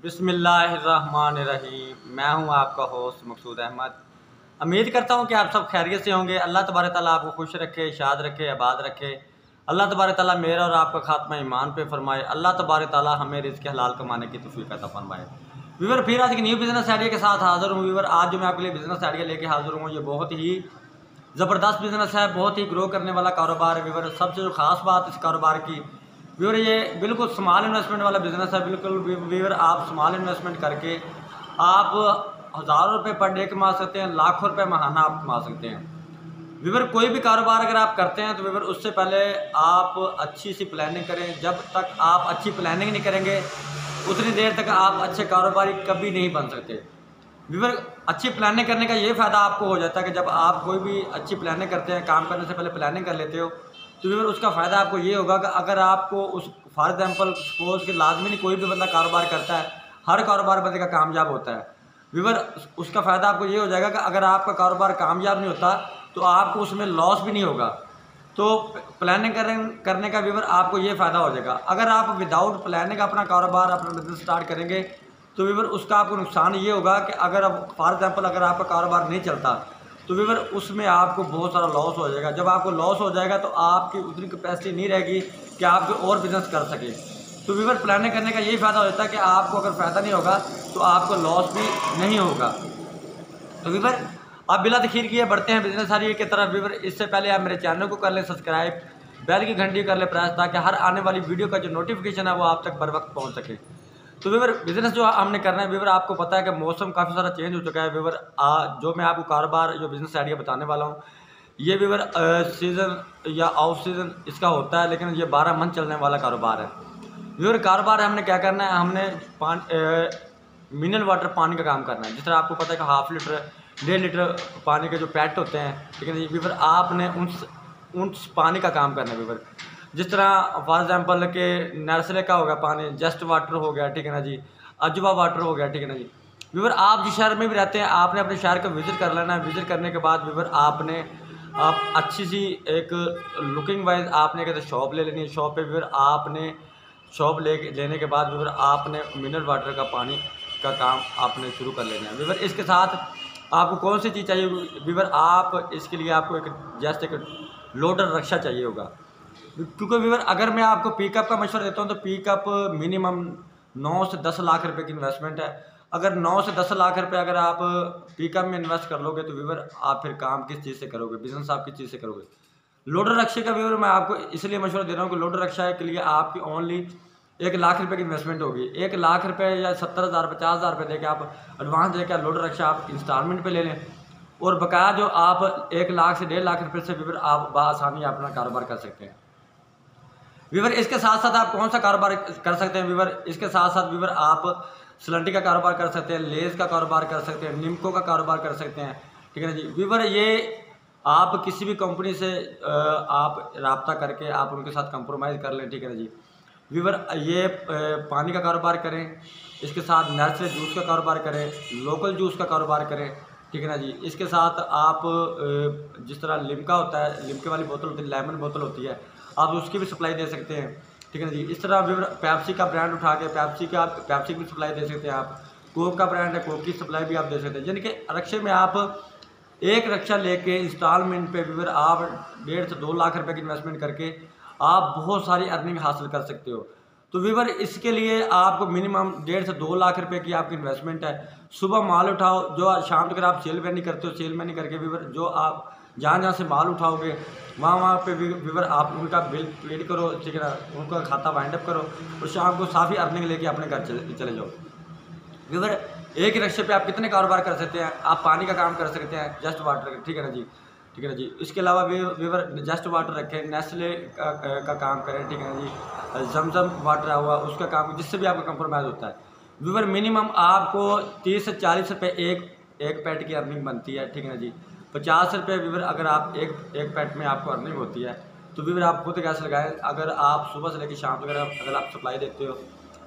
बिस्मिल्लाहिर्रहमानिर्रहीम। मैं हूं आपका होस्ट मकसूद अहमद। उम्मीद करता हूं कि आप सब खैरियत से होंगे। अल्लाह तबारक ताला आपको खुश रखे, शाद रखे, आबाद रखे। अल्लाह तबारक ताला मेरा और आपका खात्मा ईमान पे फरमाए। अल्लाह तबारक ताला हमें रिज़्क़ हलाल कमाने की तौफ़ीक़ अता फरमाए। व्यूअर फिर आज एक न्यू बिज़नेस आइडिया के साथ हाज़िर हूँ। व्यूअर आज जो मैं आपके लिए बिज़नेस आइडिया लेके हाज़िर हूँ ये बहुत ही ज़बरदस्त बिज़नेस है, बहुत ही ग्रो करने वाला कारोबार है। व्यूअर सबसे जो ख़ास बात इस कारोबार की व्यूअर ये बिल्कुल स्मॉल इन्वेस्टमेंट वाला बिज़नेस है। बिल्कुल व्यूअर आप स्मॉल इन्वेस्टमेंट करके आप हज़ारों रुपये पर डे कमा सकते हैं, लाखों रुपये महाना आप कमा सकते हैं। व्यूअर कोई भी कारोबार अगर आप करते हैं तो व्यूअर उससे पहले आप अच्छी सी प्लानिंग करें। जब तक आप अच्छी प्लानिंग नहीं करेंगे उतनी देर तक आप अच्छे कारोबारी कभी नहीं बन सकते। व्यूअर अच्छी प्लानिंग करने का ये फ़ायदा आपको हो जाता है कि जब आप कोई भी अच्छी प्लानिंग करते हैं, काम करने से पहले प्लानिंग कर लेते हो, तो व्यूअर उसका फ़ायदा आपको ये होगा कि अगर आपको उस फॉर एग्जांपल सपोज कि लाजमी नहीं कोई भी बंदा कारोबार करता है, हर कारोबार बंदे का कामयाब होता है। व्यूअर उसका फ़ायदा आपको ये हो जाएगा कि अगर आपका कारोबार कामयाब नहीं होता तो आपको उसमें लॉस भी नहीं होगा। तो प्लानिंग करने का व्यूअर आपको ये फ़ायदा हो जाएगा। अगर आप विदाउट प्लानिंग अपना कारोबार अपना बिजनेस स्टार्ट करेंगे तो व्यूअर उसका आपको नुकसान ये होगा कि अगर अब फॉर एग्जांपल अगर आपका कारोबार नहीं चलता तो व्यूअर उसमें आपको बहुत सारा लॉस हो जाएगा। जब आपको लॉस हो जाएगा तो आपकी उतनी कैपेसिटी नहीं रहेगी कि आप कोई और बिजनेस कर सकें। तो व्यूअर प्लानिंग करने का यही फ़ायदा हो जाता है कि आपको अगर फ़ायदा नहीं होगा तो आपको लॉस भी नहीं होगा। तो व्यूअर आप बिला तखीर किए बढ़ते हैं बिजनेस आइडिया की तरफ। व्यूअर इससे पहले आप मेरे चैनल को कर लें सब्सक्राइब, बेल की घंटी कर लें प्रेस, ताकि हर आने वाली वीडियो का जो नोटिफिकेशन है वो आप तक बर वक्त पहुँच सके। तो व्यूअर बिजनेस जो हमने करना है व्यूअर आपको पता है कि मौसम काफ़ी सारा चेंज हो चुका है। व्यूअर जो मैं आपको कारोबार जो बिज़नेस आइडिया बताने वाला हूँ ये व्यूअर सीज़न या ऑफ सीज़न इसका होता है, लेकिन ये 12 मंथ चलने वाला कारोबार है। व्यूअर कारोबार हमने क्या करना है, हमने मिनरल वाटर पानी का काम करना है। जिस तरह आपको पता है कि हाफ लीटर 1.5 लीटर पानी के जो पैट होते हैं, ठीक है ना व्यूअर, आपने उस पानी का काम करना है व्यूअर। जिस तरह फॉर एग्जांपल के नर्सरी का हो गया पानी, जस्ट वाटर हो गया, ठीक है ना जी, अजवा वाटर हो गया, ठीक है ना जी। व्यूअर आप जिस शहर में भी रहते हैं आपने अपने शहर को विज़िट कर लेना है। विज़िट करने के बाद व्यूअर आपने आप अच्छी सी एक लुकिंग वाइज आपने कहते शॉप ले लेनी है। शॉप पे व्यूअर आपने शॉप लेने के बाद व्यूअर आपने मिनरल वाटर का पानी का काम आपने शुरू कर लेना है। व्यूअर इसके साथ आपको कौन सी चीज़ चाहिए व्यूअर, आप इसके लिए आपको एक जस्ट एक लोडर रक्षा चाहिए होगा। क्योंकि व्यूअर अगर मैं आपको पिकअप का मशवरा देता हूँ तो पिकअप मिनिमम 9 से 10 लाख रुपए की इन्वेस्टमेंट है। अगर 9 से 10 लाख रुपए अगर आप पिकअप में इन्वेस्ट कर लोगे तो व्यूअर आप फिर काम किस चीज़ से करोगे, बिजनेस आप किस चीज़ से करोगे। लोडर रक्षा का व्यूअर मैं आपको इसलिए मशवरा दे रहा हूँ कि लोडर रक्षा के लिए आपकी ओनली 1 लाख रुपए की इन्वेस्टमेंट होगी। 1 लाख रुपए या 70,000 50,000 रुपये देके आप एडवांस देकर लोडर रक्षा आप इंस्टॉलमेंट पे ले लें, और बकाया जो आप 1 लाख से 1.5 लाख रुपये से व्यूअर आप बआसानी अपना कारोबार कर सकते हैं। व्यूअर इसके साथ साथ आप कौन सा कारोबार कर सकते हैं व्यूअर, इसके साथ साथ व्यूअर आप सलंटी का कारोबार कर सकते हैं, लेज़ का कारोबार कर सकते हैं, निम्को का कारोबार कर सकते हैं, ठीक है ना जी। व्यूअर ये आप किसी भी कंपनी से आप रब्ता करके आप उनके साथ कंप्रोमाइज़ कर लें, ठीक है ना जी। व्यूअर ये पानी का कारोबार करें, इसके साथ नर्सरी जूस का कारोबार करें, लोकल जूस का कारोबार करें, ठीक है ना जी। इसके साथ आप जिस तरह लिम्का होता है, लिम्के वाली बोतल होती है, लेमन बोतल होती है, आप उसकी भी सप्लाई दे सकते हैं, ठीक है ना जी। इस तरह व्यूअर पेप्सी का ब्रांड उठा के पेप्सी की सप्लाई दे सकते हैं आप। कोक का ब्रांड है, कोक की सप्लाई भी आप दे सकते हैं। यानी कि रक्षे में आप एक रक्षा लेके इंस्टॉलमेंट पे व्यूअर आप 1.5 से 2 लाख रुपए की इन्वेस्टमेंट करके आप बहुत सारी अर्निंग हासिल कर सकते हो। तो व्यूअर इसके लिए आपको मिनिमम 1.5 से 2 लाख रुपए की आपकी इन्वेस्टमेंट है। सुबह माल उठाओ, जो शाम तक आप सेल में नहीं करते हो, सेल में नहीं करके व्यूअर जो आप जहाँ से माल उठाओगे वहाँ पे व्यूअर आप उनका बिल पेड करो, ठीक है ना, उनका खाता वाइंड अप करो और शाम को काफ़ी अर्निंग लेके अपने घर चले जाओ। व्यूअर एक ही रक्षे पे आप कितने कारोबार कर सकते हैं, आप पानी का काम कर सकते हैं, जस्ट वाटर, ठीक है ना जी, ठीक है ना जी। इसके अलावा व्यूअर जस्ट वाटर रखें, नेस्ले का काम करें, ठीक है ना जी, जमजम वाटर हुआ उसका काम, जिससे भी आपका कंप्रोमाइज़ होता है। व्यूअर मिनिमम आपको 30 से 40 रुपये एक पैट की अर्निंग बनती है, ठीक है ना जी। 50 रुपये व्यूअर अगर आप एक पैट में आपको अर्निंग होती है। तो व्यूअर आप खुद कैसे लगाएं, अगर आप सुबह से लेकर शाम तक अगर आप सप्लाई देते हो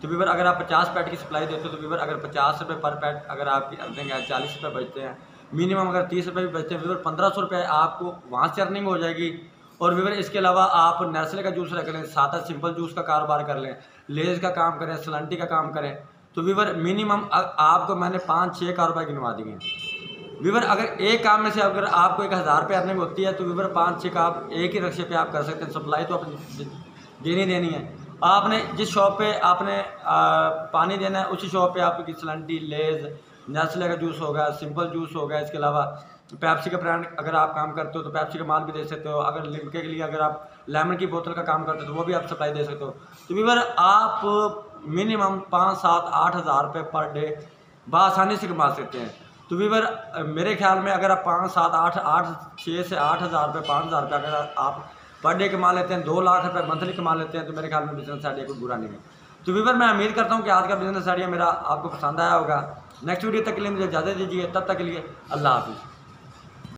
तो व्यूअर अगर आप 50 पैट की सप्लाई देते हो तो व्यूअर अगर 50 रुपये पर पैट अगर आपकी अर्निंग है, 40 रुपये बचते हैं, मिनिमम अगर 30 रुपये भी बचते हैं व्यूअर 1500 रुपये आपको वहाँ से अर्निंग हो जाएगी। और व्यूअर इसके अलावा आप नर्सरी का जूस रख लें, सादा सिंपल जूस का कारोबार कर लें, लेज़ का काम करें, सलंटी का काम करें, तो वीवर मिनिमम आपको मैंने 5-6 कारोबार गिनवा दिए। वीवर अगर एक काम में से अगर आपको 1000 रुपये अर्निंग होती है तो वीवर 5-6 का आप एक ही रक्शे पे आप कर सकते हैं। सप्लाई तो अपनी देनी देनी है। आपने जिस शॉप पे आपने पानी देना है उसी शॉप पे आपकी सलंटी, लेज, नेस्ले का जूस होगा, सिंपल जूस होगा, इसके अलावा पेप्सी का ब्रांड अगर आप काम करते हो तो पेप्सी का माल भी दे सकते हो। अगर लिमके के लिए अगर आप लेमन की बोतल का काम करते हो तो वो भी आप सप्लाई दे सकते हो। तो वीवर आप मिनिमम 5-7-8 हज़ार रुपये पर डे बआसानी से कमा सकते हैं। तो वीवर मेरे ख्याल में अगर आप 6 से 8 हज़ार रुपये, 5 हज़ार रुपये अगर आप पर डे कमा लेते हैं, 2 लाख रुपये मंथली कमा लेते हैं, तो मेरे ख्याल में बिजनेस आइडिया कोई बुरा नहीं है। तो वीवर मैं उम्मीद करता हूँ कि आज का बिजनेस आइडिया मेरा आपको पसंद आया होगा। नेक्स्ट वीडियो तक के लिए मुझे इजाज़त दीजिए, तब तक के लिए अल्लाह हाफिज़।